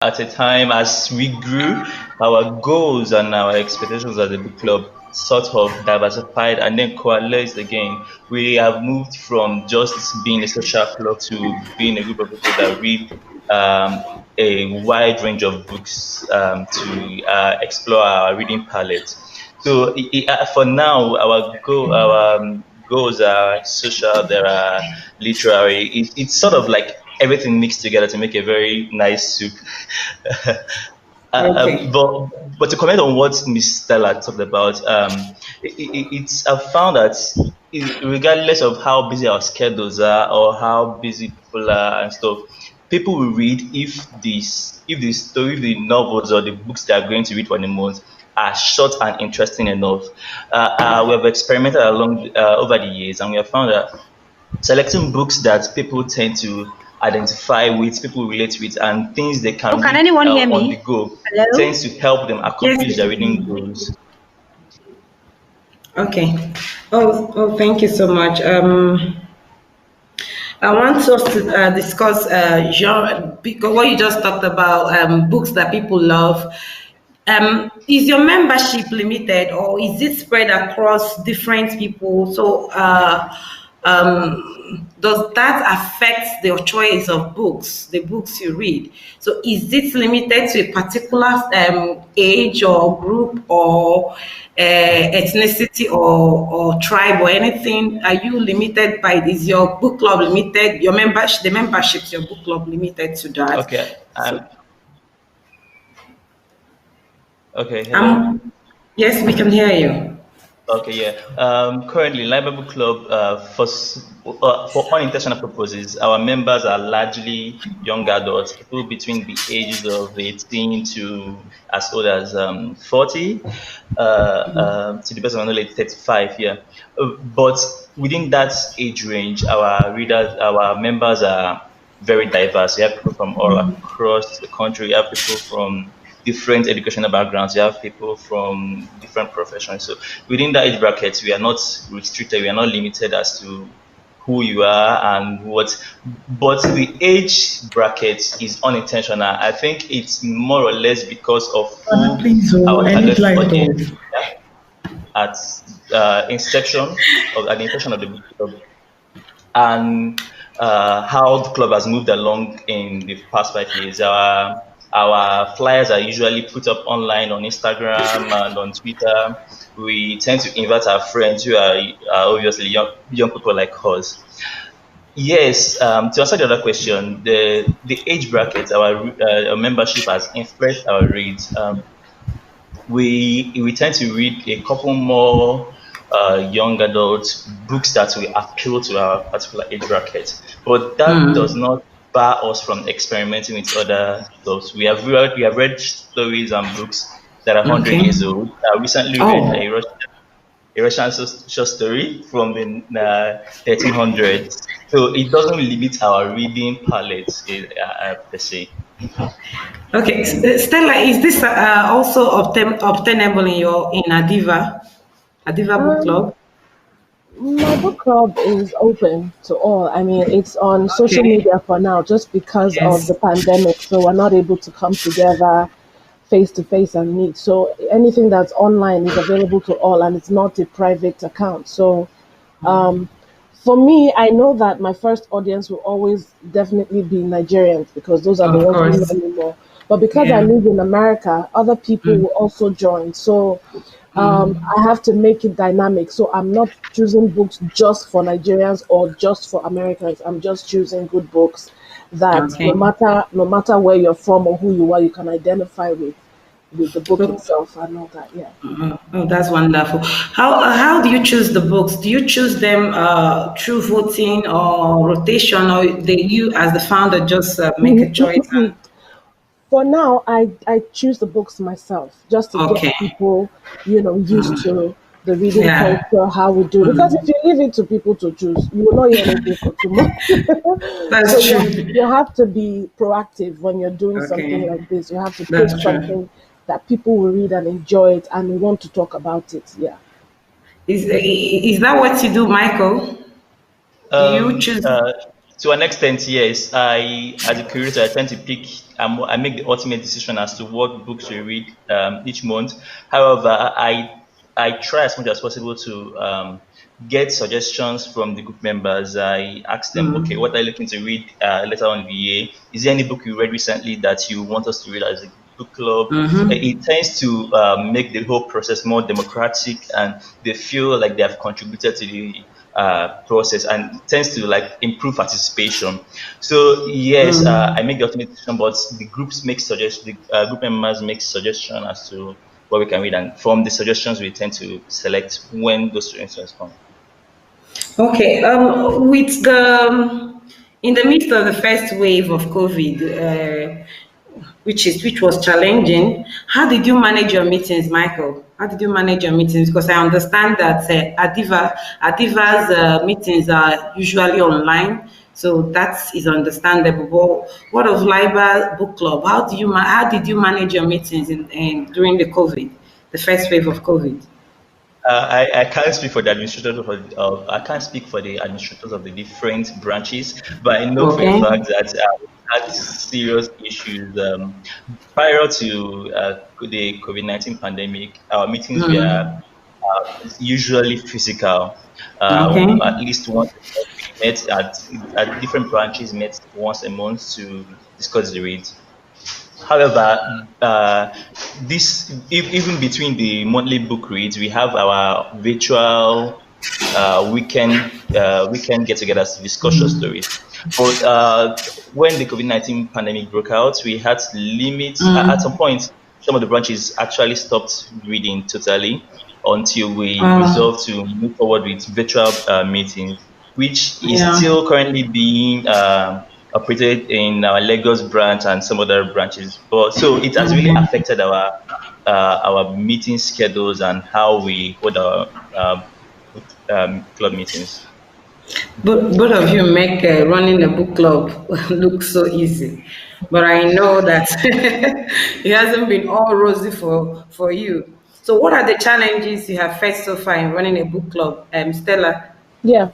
at a time as we grew, our goals and our expectations as a book club sort of diversified and then coalesced again. We have moved from just being a social club to being a group of people that read um, a wide range of books to explore our reading palette. So for now, our goals are social, there are literary. It's sort of like everything mixed together to make a very nice soup. Okay. But to comment on what Miss Stella talked about, it's I've found that regardless of how busy our schedules are or how busy people are and stuff, people will read if the story, if the novels or the books they are going to read for the month are short and interesting enough. We have experimented along over the years, and we have found that selecting books that people tend to identify with, people relate with, and things they Oh, can can read anyone hear on the me? go Hello? tends to help them accomplish Yes. their reading goals. Okay. Oh, thank you so much. I want us to discuss genre, because what you just talked about, books that people love. Is your membership limited, or is it spread across different people? So, does that affect your choice of books, the books you read? So, is it limited to a particular age or group or ethnicity or tribe or anything? Are you limited by this? Your book club limited? Your membership, the memberships, your book club limited to that? Okay. So, Okay. Hello. yes, we can hear you. Okay, yeah. Currently, Liber Book Club, for unintentional purposes, our members are largely young adults, people between the ages of 18 to as old as 40, to the best of my knowledge, 35, yeah. But within that age range, our members are very diverse. We have people from all across the country. We have people from different educational backgrounds. You have people from different professions. So within that age bracket, we are not restricted. We are not limited as to who you are and what. But the age bracket is unintentional. I think it's more or less because of who Please, our I need target light. audience is at at the inception of the book club, and how the club has moved along in the past 5 years. Our flyers are usually put up online on Instagram and on Twitter. We tend to invite our friends who are obviously young people like us. Yes, to answer the other question, the age bracket, our membership has influenced our reads. We tend to read a couple more young adult books that will appeal to our particular age bracket, but that does not bar us from experimenting with other stuff. We have read stories and books that are 100 years Okay. old. I recently read Oh, a Russian short story from the 1300s, so it doesn't limit our reading palette per se. okay. Stella, is this also obtainable in Adiva, Adiva Book Um, Club? my book club is open to all. I mean, it's on social Okay. media for now, just because of the Yes. pandemic. So we're not able to come together face to face and meet. So anything that's online is available to all, and it's not a private account. So um, for me, I know that my first audience will always definitely be Nigerians because those are the Of ones who know course. me more. But because I Yeah. live in America, other people Mm. will also join. So Mm. I have to make it dynamic. So I'm not choosing books just for Nigerians or just for Americans. I'm just choosing good books that Okay. no matter where you're from or who you are, you can identify with the book So, itself and all that. Yeah. oh, that's wonderful. How do you choose the books? Do you choose them through voting or rotation, or you as the founder just make a choice and For now, I choose the books myself just to get okay. people, used to the reading Yeah. culture, how we do. Because if you leave it to people to choose, you will not hear anything for 2 months. So That's true. you have to be proactive when you're doing something Okay. like this. You have to pick That's true. something that people will read and enjoy it and want to talk about it. Yeah. Is that what you do, Michael? Do you Um, choose? uh, to an extent, yes. As a curator, I tend to pick I make the ultimate decision as to what books we read each month. However, I try as much as possible to get suggestions from the group members. I ask them, okay, what are you looking to read later on in the year? Is there any book you read recently that you want us to read as a book club? It tends to make the whole process more democratic, and they feel like they have contributed to the process, and it tends to like improve participation. So yes, I make the ultimate decision, but the groups make suggestions. The group members make suggestion as to what we can read, and from the suggestions we tend to select when those suggestions come. Okay. With the in the midst of the first wave of COVID, which was challenging, how did you manage your meetings, Micheal? How did you manage your meetings? Because I understand that Adiva's meetings are usually online, so that is understandable. But what of Liber Book Club? How did you manage your meetings in during the COVID, the first wave of COVID? I can't speak for the administrators I can't speak for the administrators of the different branches, but I know for a Okay. fact that we had serious issues prior to the COVID-19 pandemic. Our meetings were usually physical. Okay. At least once a month, we met at different branches met once a month to discuss the reads. However, this even between the monthly book reads, we have our virtual weekend get-togethers to discuss short stories. But when the COVID-19 pandemic broke out, we had to limit. At some point, some of the branches actually stopped reading totally until we resolved to move forward with virtual meetings, which is Yeah. still currently being operated in our Lagos branch and some other branches. But so it has really affected our meeting schedules and how we hold our club meetings. Both of you make running a book club look so easy, but I know that it hasn't been all rosy for you. So, what are the challenges you have faced so far in running a book club, Stella? Yeah.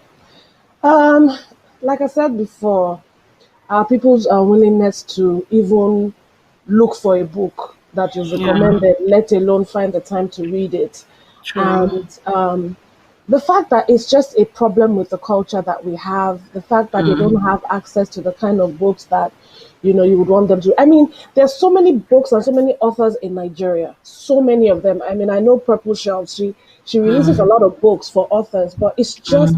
Um, like I said before, people's willingness to even look for a book that you've Yeah, recommended, let alone find the time to read it. true. And the fact that it's just a problem with the culture that we have, the fact that they don't have access to the kind of books that you would want them to. I mean, there's so many books and so many authors in Nigeria, so many of them. I mean, I know Purple Shelf, she releases a lot of books for authors, but it's just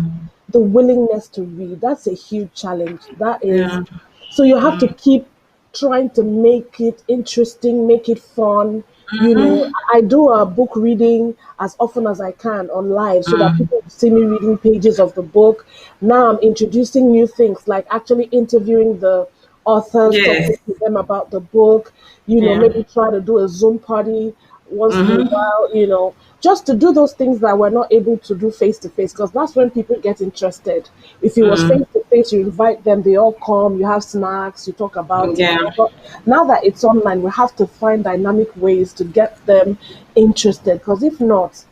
the willingness to read. That's a huge challenge. That is, Yeah, so you have to keep trying to make it interesting, make it fun. I do a book reading as often as I can on live so that people see me reading pages of the book. Now I'm introducing new things like actually interviewing the authors, talking yes, to them about the book, yeah, maybe try to do a Zoom party once in a while, just to do those things that we're not able to do face to face, because that's when people get interested. If it was face to face, you invite them, they all come, you have snacks, you talk about it. yeah, But now that it's online, we have to find dynamic ways to get them interested, because if not,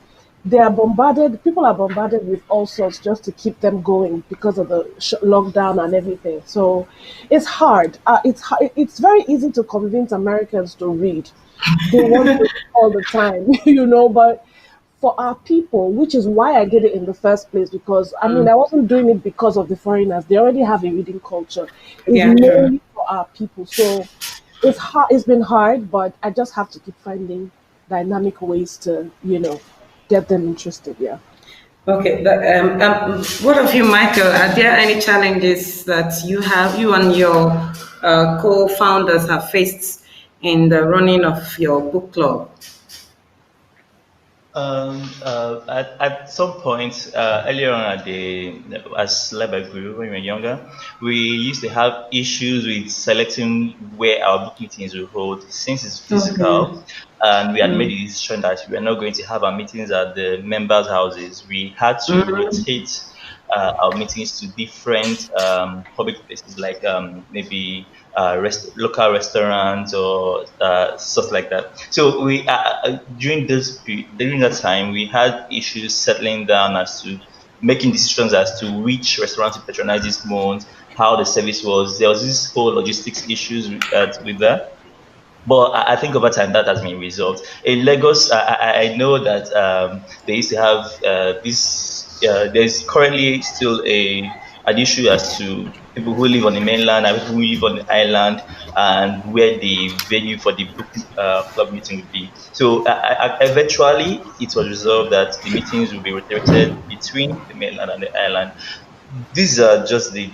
people are bombarded with all sorts just to keep them going because of the lockdown and everything. So it's hard. It's very easy to convince Americans to read. They want to all the time, but for our people, which is why I did it in the first place, because I mean, I wasn't doing it because of the foreigners. They already have a reading culture. It's yeah, true. mainly for our people. So it's hard. It's been hard, but I just have to keep finding dynamic ways to, get them interested. Yeah. Okay, what of you, Micheal? Are there any challenges that you and your co-founders have faced in the running of your book club? At some point earlier on as Liber grew when we were younger, we used to have issues with selecting where our book meetings will hold since it's Okay. physical, and we had made the decision that we are not going to have our meetings at the members' houses. We had to rotate our meetings to different public places, like maybe local restaurants or stuff like that. So we during that time we had issues settling down as to making decisions as to which restaurants to patronize this month, how the service was. There was this whole logistics issues with that. But I think over time that has been resolved. In Lagos, I know that they used to have this. There's currently still an issue as to people who live on the mainland and people who live on the island, and where the venue for the book club meeting would be. So eventually, it was resolved that the meetings will be rotated between the mainland and the island. These are just the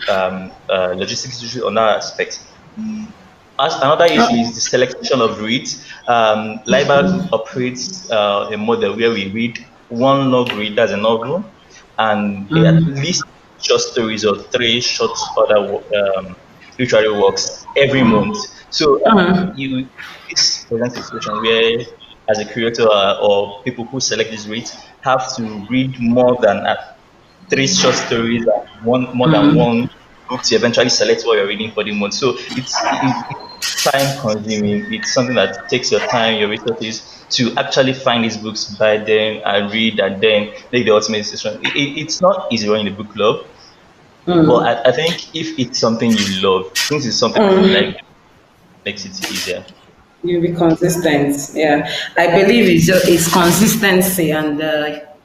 logistics issues on that aspect. As another issue is the selection of reads. Liber operates a model where we read one long read, that's a novel, and at least short stories or three short other literary works every month. So you this presents a situation where, as a creator or people who select these reads, have to read more than three short stories and more than one book to eventually select what you're reading for the month. So it's time consuming. It's something that takes your time, your resources to actually find these books, buy them, and read, and then make the ultimate decision. It's not easy running a book club, but I think if it's something you love, since it's something you like, makes it easier. You'll be consistent. Yeah, I believe it's consistency and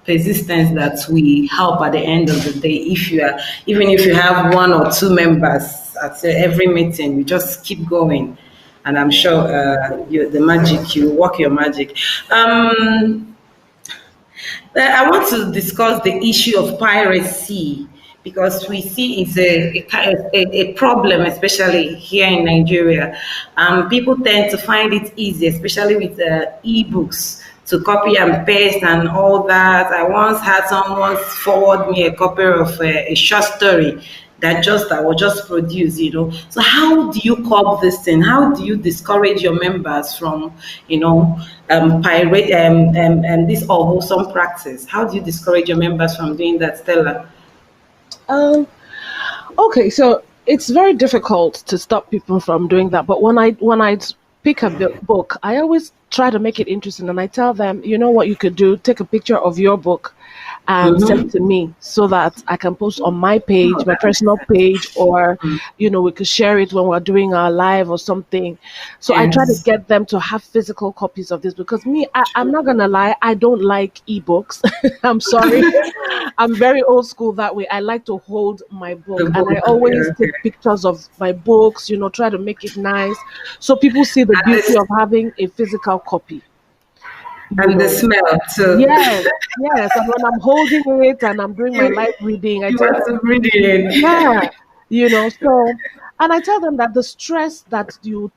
persistence that we help at the end of the day. If you are, even if you have one or two members at every meeting, you just keep going, and I'm sure you work your magic. I want to discuss the issue of piracy, because we see it's a problem, especially here in Nigeria. People tend to find it easy, especially with e-books, to copy and paste and all that. I once had someone forward me a copy of a short story that was just produced, So how do you curb this thing? How do you discourage your members from, pirate this unwholesome practice? How do you discourage your members from doing that, Stella? Okay, so it's very difficult to stop people from doing that. But when I pick a book, I always try to make it interesting, and I tell them, you know what you could do? Take a picture of your book and send it to me so that I can post on my page, my personal page, or we could share it when we're doing our live or something. So I try to get them to have physical copies of this, because I'm not gonna lie, I don't like ebooks. I'm sorry. I'm very old school that way. I like to hold my book, and I always take pictures of my books, try to make it nice so people see the beauty of having a physical copy. And the smell too. Yes. And when I'm holding it and I'm doing my live reading, I tell them, read it. Yeah, so, and I tell them that the stress that you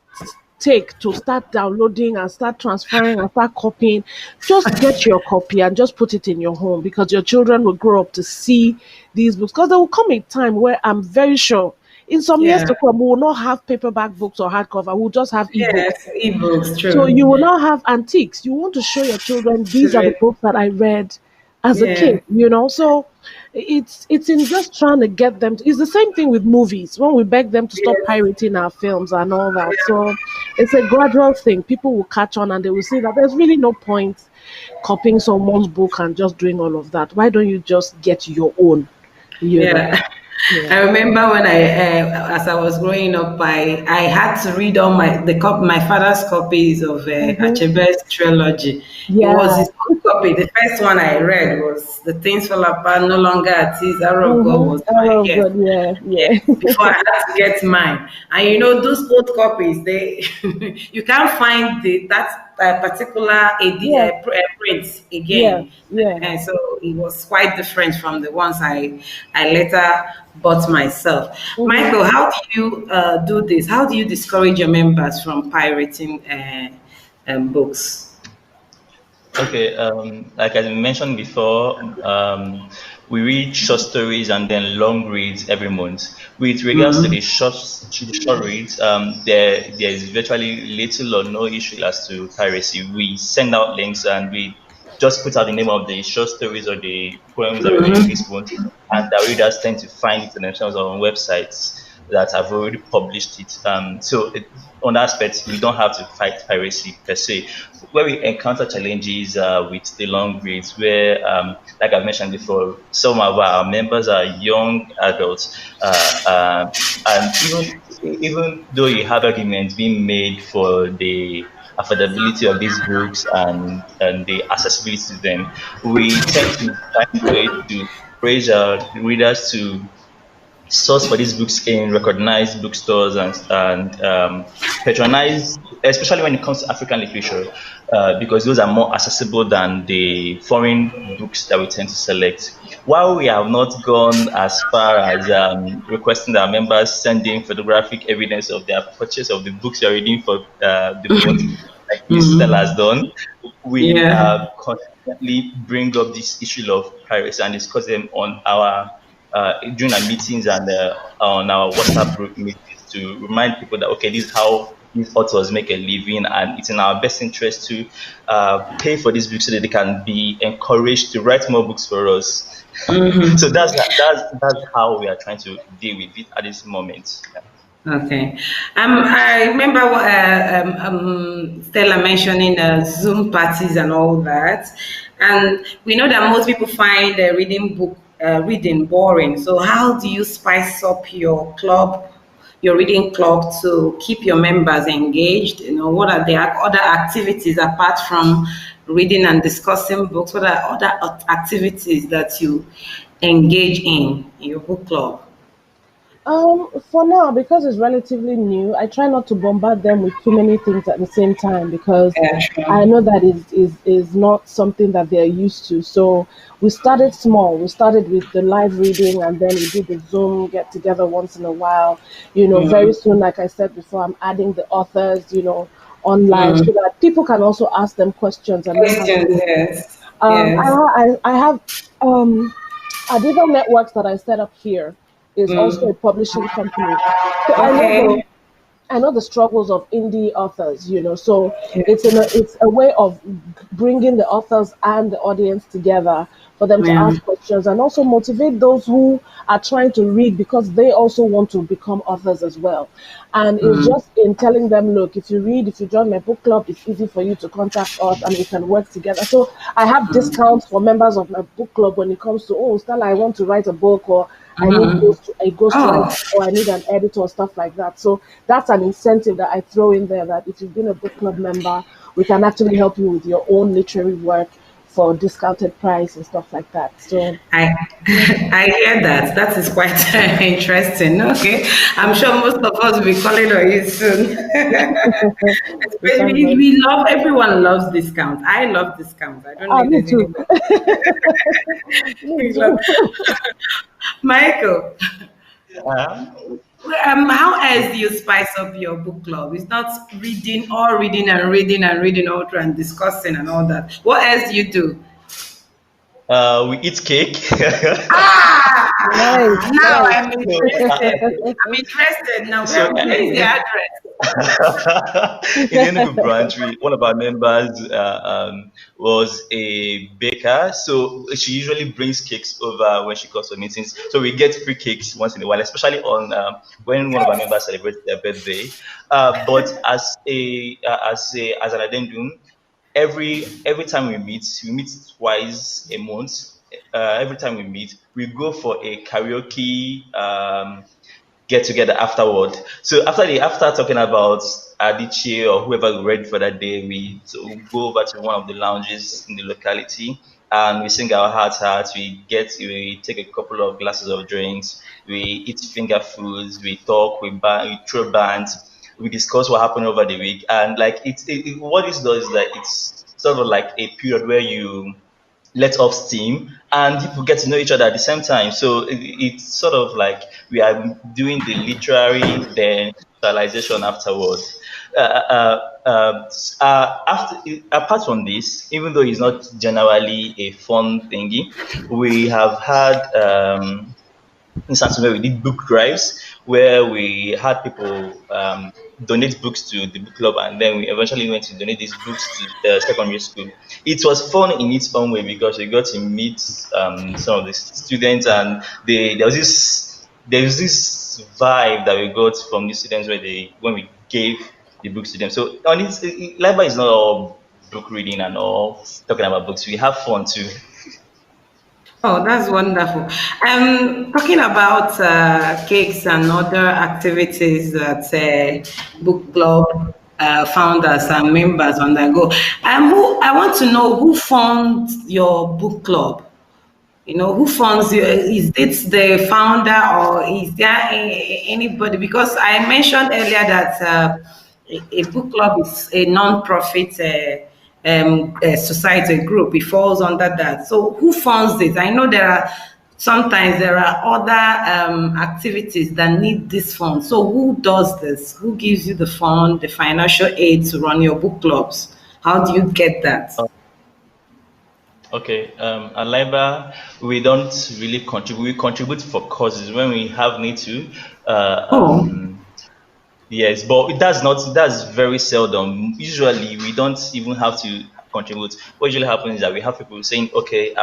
take to start downloading and start transferring and start copying, just get your copy and just put it in your home, because your children will grow up to see these books. Because there will come a time where I'm very sure in some years to come, we will not have paperback books or hardcover. We'll just have ebooks. Yes, ebooks, true. So you will not have antiques. You want to show your children, these are the books that I read as a kid, So it's in just trying to get them. It's the same thing with movies. When we beg them to stop pirating our films and all that. So it's a gradual thing. People will catch on and they will see that there's really no point copying someone's book and just doing all of that. Why don't you just get your own? I remember when as I was growing up, I had to read all my father's copies of Chidiebere's trilogy. It was his own copy. The first one I read was The Things Fall Apart, No Longer at Ease. Arrow God was my guest. Before I had to get mine. And those old copies, you can't find that particular print again. And so it was quite different from the ones I later bought myself. Micheal, how do you do this? How do you discourage your members from pirating books? Okay, like I mentioned before, we read short stories and then long reads every month. With regards to the short reads, there is virtually little or no issue as to piracy. We send out links and we just put out the name of the short stories or the poems that we're reading this month, and the readers tend to find it themselves on websites. that have already published it. On that aspect, we don't have to fight piracy per se. Where we encounter challenges with the long reads, where, like I mentioned before, some of our members are young adults, and even though you have arguments being made for the affordability of these books and the accessibility to them, we tend to find ways to encourage our readers to source for these books in recognized bookstores and patronize, especially when it comes to African literature, because those are more accessible than the foreign books that we tend to select. While we have not gone as far as requesting that our members send in photographic evidence of their purchase of the books you're reading for the month, like Miss Stella has done, we Yeah. constantly bring up this issue of piracy and discuss them on our during our meetings and on our WhatsApp group meetings to remind people that okay, this is how these authors make a living, and it's in our best interest to pay for these books so that they can be encouraged to write more books for us. So that's how we are trying to deal with it at this moment. Yeah. Okay. I remember Stella mentioning Zoom parties and all that, and we know that most people find reading boring. So, how do you spice up your club, your reading club, to keep your members engaged? You know, what are the other activities apart from reading and discussing books? What are other activities that you engage in your book club? For now, because it's relatively new, I try not to bombard them with too many things at the same time because Yeah, I sure. know that is not something that they're used to. So we started small. We started with the live reading and then we did the Zoom get together once in a while. Very soon, like I said before, I'm adding the authors, online so that people can also ask them questions and not have Questions, to. yes. Um, I, Yes. ha- I have um, Adiva Networks that I set up here is also a Mm. publishing company. So Okay. I know the struggles of indie authors. So Yes. it's a way of bringing the authors and the audience together for them to Yeah. ask questions and also motivate those who are trying to read because they also want to become authors as well. And it's Mm. just in telling them, look, if you join my book club, it's easy for you to contact us and we can work together. So I have discounts for members of my book club when it comes to, oh, Stella, I want to write a book, or I need a ghostwriter, Oh, or I need an editor, stuff like that. So that's an incentive that I throw in there that if you've been a book club member, we can actually help you with your own literary work for discounted price and stuff like that. So I I hear that. That is quite interesting. Okay. I'm sure most of us will be calling on you soon. we Especially thank God. everyone loves discounts. I love discounts. I don't think Me there's too. anybody. Me who too. love- Michael, Um, how else do you spice up your book club? It's not reading and reading and reading all through and discussing and all that. What else do you do? we eat cake. Nice, Now nice. I'm so, interested. I'm interested now. so Where is the address? in Enugu branch, one of our members was a baker, so she usually brings cakes over when she comes for meetings. So we get free cakes once in a while, especially on when one of our members celebrates their birthday. But as an addendum, every time we meet twice a month. Every time we meet, we go for a karaoke get together afterward. So after talking about Adichie or whoever we read for that day, we so go over to one of the lounges in the locality and we sing our hearts out. We take a couple of glasses of drinks, we eat finger foods, we talk, we throw bands, we discuss what happened over the week, and like what this does is that it's sort of like a period where you let off steam and people get to know each other at the same time. So it's sort of like we are doing the literary then socialization afterwards. Apart from this, even though it's not generally a fun thingy, we have had instance where we did book drives where we had people donate books to the book club, and then we eventually went to donate these books to the secondary school. It was fun in its own way because we got to meet some of the students, and there was there's this vibe that we got from the students when we gave the books to them. So on Liber is not all book reading and all talking about books. We have fun too. Oh, that's wonderful. Talking about cakes and other activities that book club founders and members undergo. I want to know who funds your book club. You know, who funds you? Is it the founder or is there anybody? Because I mentioned earlier that a book club is a non-profit society group. It falls under that. So who funds it? I know sometimes there are other activities that need this fund. So who does this? Who gives you the fund, the financial aid to run your book clubs? How do you get that? Okay, at Liber, we don't really contribute. We contribute for causes when we have need to. Yes, but that's very seldom. Usually, we don't even have to contribute. What usually happens is that we have people saying, okay,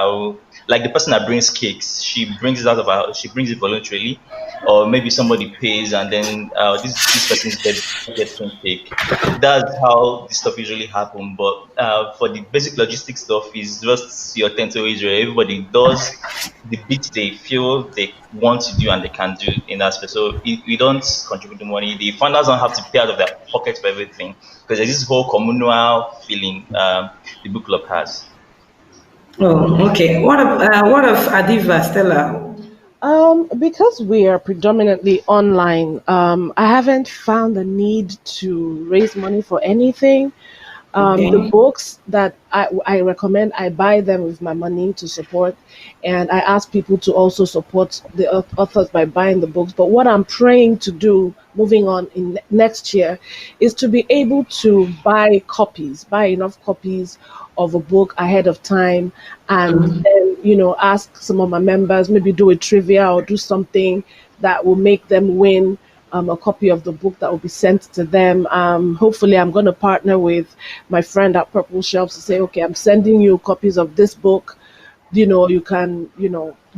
like the person that brings cakes, she brings it she brings it voluntarily, or maybe somebody pays and then this person's gets some cake. That's how this stuff usually happen. But for the basic logistic stuff, is just your tent to Israel. Everybody does the bit they feel they want to do and they can do in that space. So we don't contribute the money. The founders don't have to pay out of their pocket for everything because there's this whole communal feeling the book club has. Oh, okay. What of Adiva, Stella? Because we are predominantly online, I haven't found the need to raise money for anything. The books that I recommend, I buy them with my money to support, and I ask people to also support the authors by buying the books. But what I'm praying to do moving on in next year is to be able to buy enough copies of a book ahead of time, and then ask some of my members, maybe do a trivia or do something that will make them win a copy of the book that will be sent to them. Hopefully, I'm going to partner with my friend at Purple Shelves to say, okay, I'm sending you copies of this book. You can,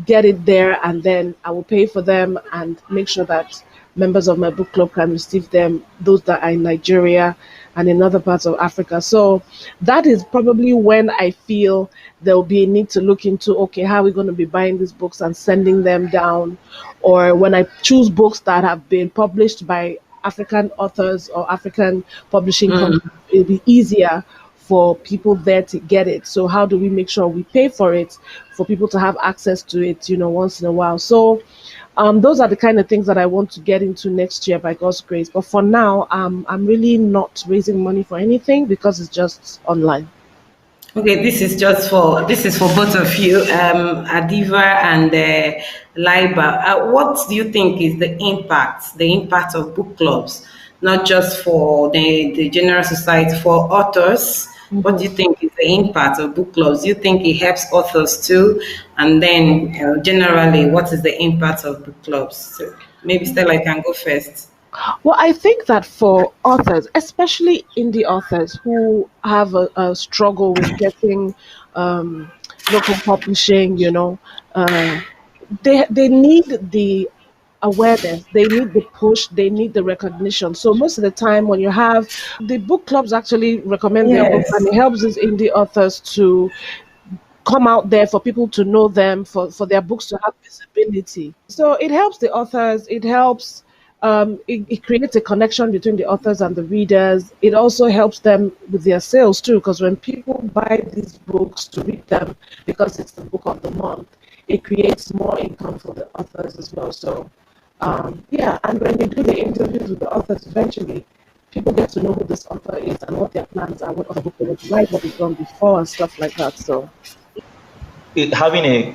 get it there, and then I will pay for them and make sure that members of my book club can receive them, those that are in Nigeria and in other parts of Africa. So that is probably when I feel there will be a need to look into, okay, how are we going to be buying these books and sending them down? Or when I choose books that have been published by African authors or African publishing companies, it'll be easier for people there to get it. So how do we make sure we pay for it, for people to have access to it, once in a while? So those are the kind of things that I want to get into next year by God's grace. But for now, I'm really not raising money for anything because it's just online. Okay, this is for both of you, Adiva and Liber. What do you think is the impact of book clubs, not just for the general society, for authors? What do you think is the impact of book clubs? Do you think it helps authors too? And then generally, what is the impact of book clubs? So maybe Stella can go first. Well, I think that for authors, especially indie authors who have a struggle with getting local publishing, they need the awareness, they need the push, they need the recognition. So most of the time when you have the book clubs actually recommend their books, and it helps these indie authors to come out there, for people to know them, for their books to have visibility. So it helps the authors, it helps it creates a connection between the authors and the readers. It also helps them with their sales too, because when people buy these books to read them because it's the book of the month, it creates more income for the authors as well. So and when you do the interviews with the authors, eventually people get to know who this author is and what their plans are, what other book they would like, what they've done before and stuff like that. So having a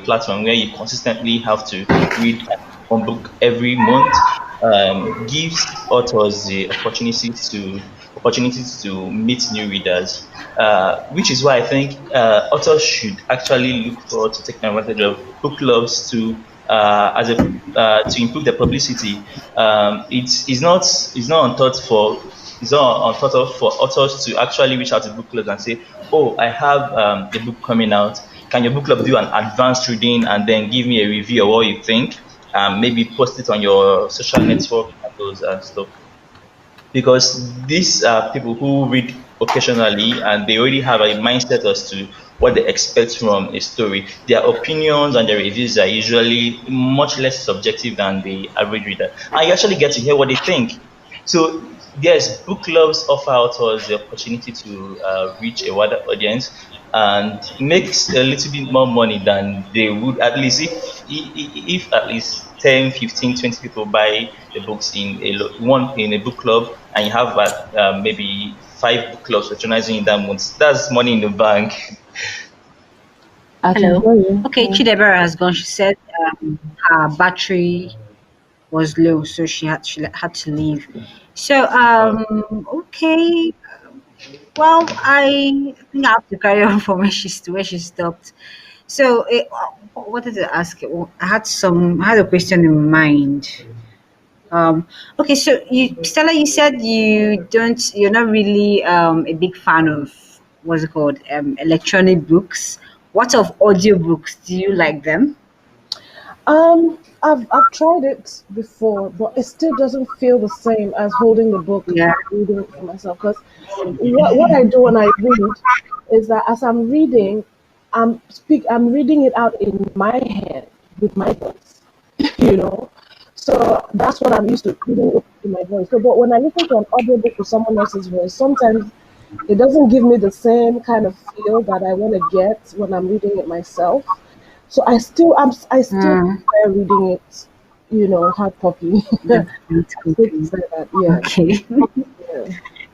platform where you consistently have to read one book every month gives authors the opportunities to meet new readers, which is why I think authors should actually look forward to taking advantage of book clubs to improve their publicity. It's not unthought of for authors to actually reach out to book clubs and say, oh, I have a book coming out. can your book club do an advanced reading and then give me a review of what you think? Maybe post it on your social network handles and stuff. Because these are people who read occasionally and they already have a mindset as to what they expect from a story. Their opinions and their reviews are usually much less subjective than the average reader. And you actually get to hear what they think. So, yes, book clubs offer authors the opportunity to reach a wider audience and makes a little bit more money than they would, at least if at least 10, 15, 20 people buy the books in one in a book club, and you have maybe 5 book clubs patronizing in that month. That's money in the bank. I can Hello. hear you. Okay, Chidiebere has gone. She said her battery was low, so she had to leave. So okay. Well, I think I have to carry on from where she stopped. So what did I ask? Well, I had a question in mind. Okay, so Stella, you said you're not really a big fan of what's it called, electronic books. What of audiobooks? Do you like them? I've tried it before, but it still doesn't feel the same as holding the book Yeah. and reading it for myself. Because what I do when I read is that as I'm reading, I'm reading it out in my head with my voice, you know. So that's what I'm used to reading it in my voice. So, but when I listen to an audiobook with someone else's voice, sometimes it doesn't give me the same kind of feel that I want to get when I'm reading it myself. So I still Mm, prefer reading it, hard copy. that's good. I still prefer that, yeah. Okay. Yeah.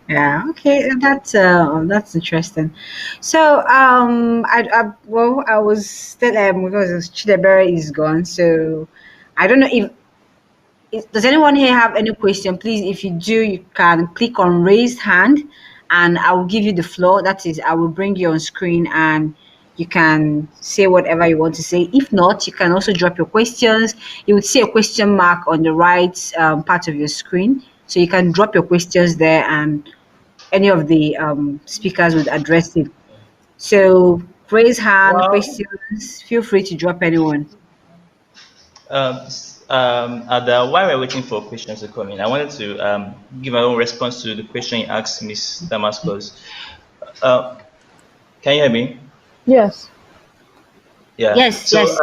Yeah. Okay. That's interesting. So I was still because Chidebere is gone. So I don't know if does anyone here have any question? Please, if you do, you can click on raised hand and I will give you the floor. That is, I will bring you on screen and you can say whatever you want to say. If not, you can also drop your questions. You would see a question mark on the right part of your screen. So you can drop your questions there and any of the speakers would address it. So raise hand, Well, questions, feel free to drop anyone. Ada, while we're waiting for questions to come in, I wanted to give my own response to the question you asked Miss Damascus. Uh, can you hear me? Yes. Yeah. Yes, So yes.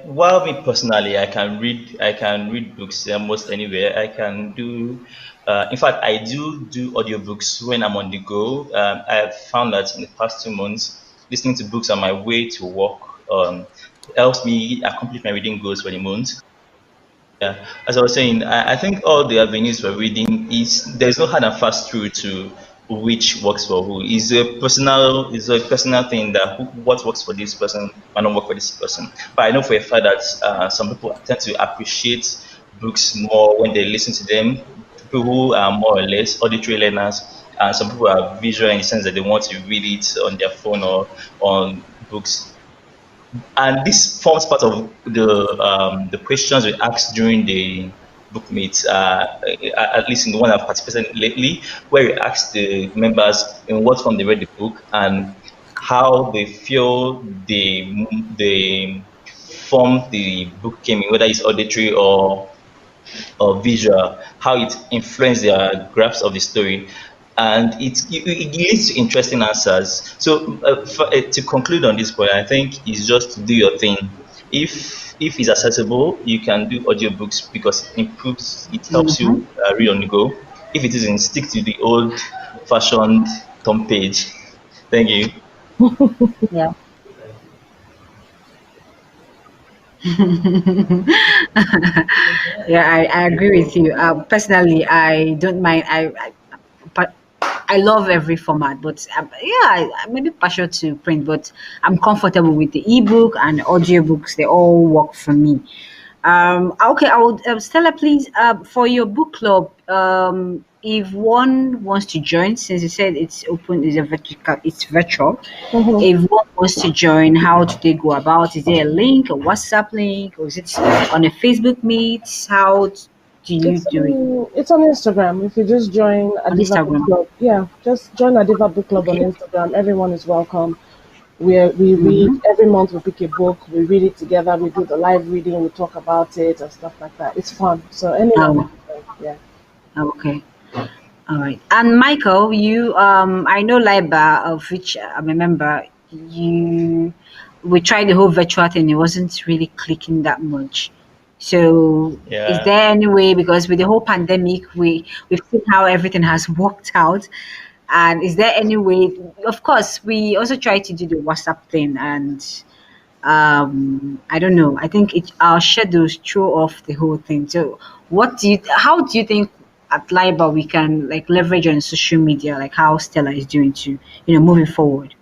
well, me personally, I can read books almost anywhere. I can do, in fact, I do audiobooks when I'm on the go. I've found that in the past 2 months, listening to books on my way to work helps me accomplish my reading goals for the month. Yeah, as I was saying, I think all the avenues for reading is there's no hard and fast rule to which works for who. It's a personal thing that what works for this person might not work for this person. But I know for a fact that some people tend to appreciate books more when they listen to them. People who are more or less auditory learners, and some people are visual in the sense that they want to read it on their phone or on books. And this forms part of the questions we asked during the book meet, at least in the one I've participated in lately, where we asked the members in what form they read the book and how they feel the form the book came in, whether it's auditory or visual, how it influenced their grasp of the story. And it leads to interesting answers. So, to conclude on this point, I think is just to do your thing. If it's accessible, you can do audiobooks because it helps Mm-hmm. you read on the go. If it isn't, stick to the old fashioned thumb page. Thank you. Yeah. Yeah, I agree with you. Personally, I don't mind. But I love every format. But yeah, I may be partial to print, but I'm comfortable with the ebook and audiobooks. They all work for me. Okay, I would Stella, please, for your book club, if one wants to join, since you said it's open, it's virtual. Mm-hmm. If one wants to join, how do they go about? Is there a link, a WhatsApp link, or is it on a Facebook meet? How do you do it? It's on Instagram. If you just join On Adiva Book Instagram. Club, yeah, just join Adiva Book Club on Okay. Instagram. Everyone is welcome. where we read Mm-hmm. every month. We pick a book, we read it together, we do the live reading, we talk about it and stuff like that. It's fun. So anyone, Oh, yeah. okay. All right. And Michael, I know Liber, of which I'm a member. You, we tried the whole virtual thing. It wasn't really clicking that much. So, is Yeah. there any way, because with the whole pandemic, we've seen how everything has worked out, and is there any way? Of course, we also tried to do the WhatsApp thing, and I don't know. I think our schedules throw off the whole thing. So how do you think at Liber we can like leverage on social media, like how Stella is doing to, moving forward?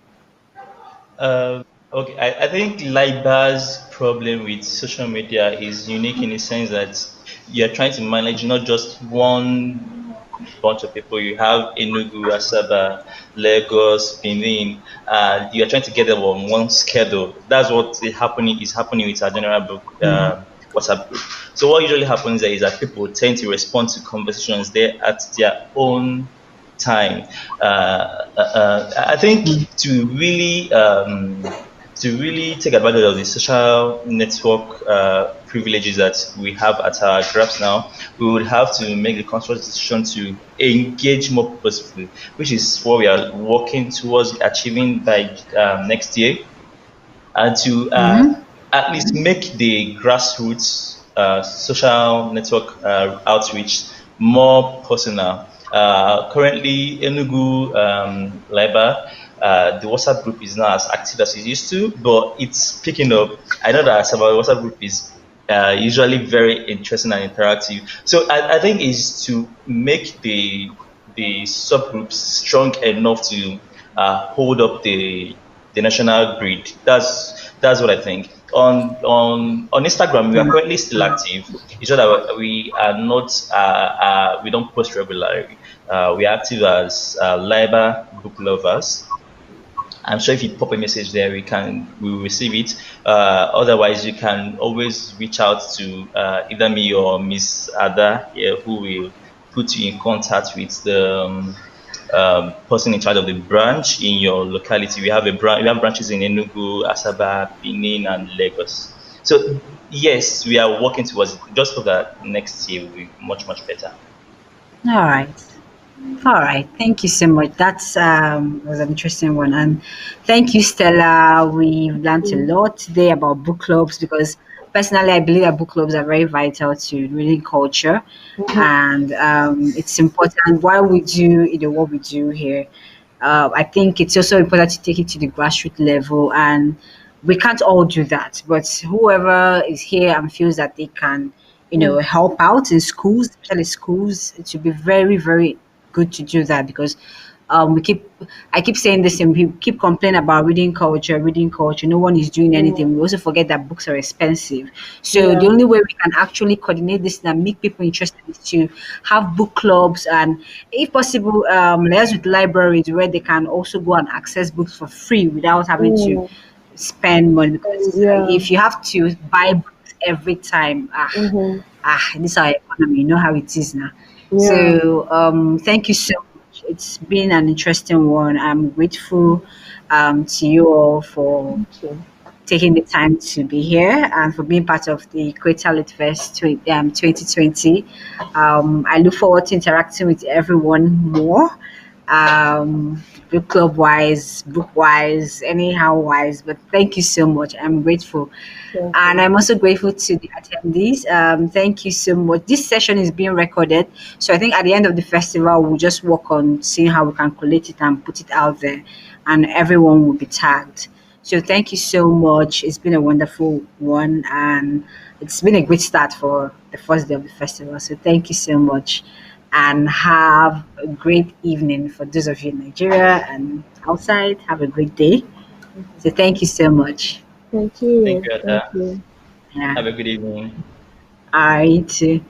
Uh, okay, I think Liber's problem with social media is unique in the sense that you're trying to manage not just one bunch of people. You have Enugu, Asaba, Lagos, Benin. You're trying to get them on one schedule. That's what is happening with our general book Yeah. WhatsApp group. So what usually happens there is that people tend to respond to conversations there at their own time. I think Mm. to really take advantage of the social network privileges that we have at our grasp now, we would have to make the conscious decision to engage more purposefully, which is what we are working towards achieving by next year, and to Mm-hmm. at least make the grassroots social network outreach more personal. Currently, Enugu Liber, the WhatsApp group is not as active as it used to, but it's picking up. I know that some of the WhatsApp group is usually very interesting and interactive. So I think is to make the subgroups strong enough to hold up the national grid. That's what I think. On Instagram, we are currently still active. It's just that we are not we don't post regularly. We are active as Liber book lovers. I'm sure if you pop a message there, we will receive it. Otherwise, you can always reach out to either me or Miss Ada, yeah, who will put you in contact with the person in charge of the branch in your locality. We have branches in Enugu, Asaba, Benin, and Lagos. So yes, we are working towards it. Just for that next year will be much better. All right. All right, thank you so much. That's was an interesting one, and thank you, Stella. We've learned a Mm. lot today about book clubs because personally, I believe that book clubs are very vital to reading culture, Mhm. and it's important. While we do, what we do here, I think it's also important to take it to the grassroots level, and we can't all do that. But whoever is here and feels that they can, Mm. help out in schools, especially schools, it should be very, very good to do that because we keep I keep saying this and we keep complaining about reading culture. No one is doing Mm. anything. We also forget that books are expensive. So the Yeah. only way we can actually coordinate this and make people interested is to have book clubs and if possible, liaise with libraries where they can also go and access books for free without having to Mm. spend money because Yeah. if you have to buy books every time, Mhm. this is our economy. You know how it is now. Yeah. So thank you so much. It's been an interesting one. I'm grateful to you all for Thank you. taking the time to be here and for being part of the Creator Lit Fest 2020. I look forward to interacting with everyone more, book club wise, book wise, anyhow wise. But thank you so much. I'm grateful. Thank And you. I'm also grateful to the attendees. Thank you so much. This session is being recorded. So I think at the end of the festival, we'll just work on seeing how we can collate it and put it out there, and everyone will be tagged. So thank you so much. It's been a wonderful one, and it's been a great start for the first day of the festival. So thank you so much, and have a great evening for those of you in Nigeria and outside. Have a great day. So thank you so much. Thank Thank you. you, Thank Ada. you. Yeah. Have a good evening. I too.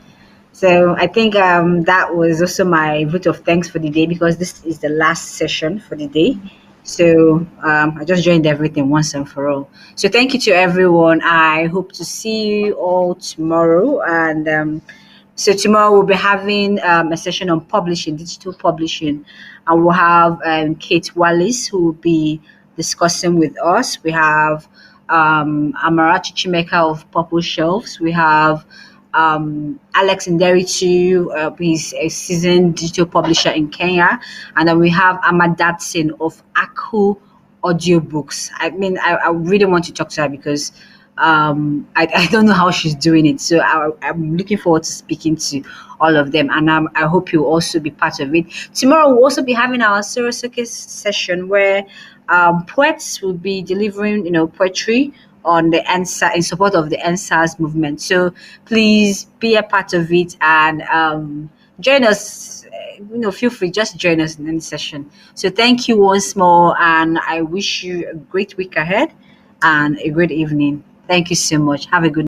So I think that was also my vote of thanks for the day because this is the last session for the day. So I just joined everything once and for all. So thank you to everyone. I hope to see you all tomorrow. And so tomorrow we'll be having a session on publishing, digital publishing, and we'll have Kate Wallis who will be discussing with us. We have Amarachi Chimeka of Purple Shelves. We have Alex Nderitu, he's a seasoned digital publisher in Kenya. And then we have Ahmad Datsin of Aku Audiobooks. I mean, I really want to talk to her because I don't know how she's doing it. So I'm looking forward to speaking to all of them. And I hope you'll also be part of it. Tomorrow we'll also be having our Sorosuke session where poets will be delivering, poetry on the answer in support of the NSAS movement. So please be a part of it and join us. Feel free, just join us in any session. So thank you once more, and I wish you a great week ahead and a great evening. Thank you so much. Have a good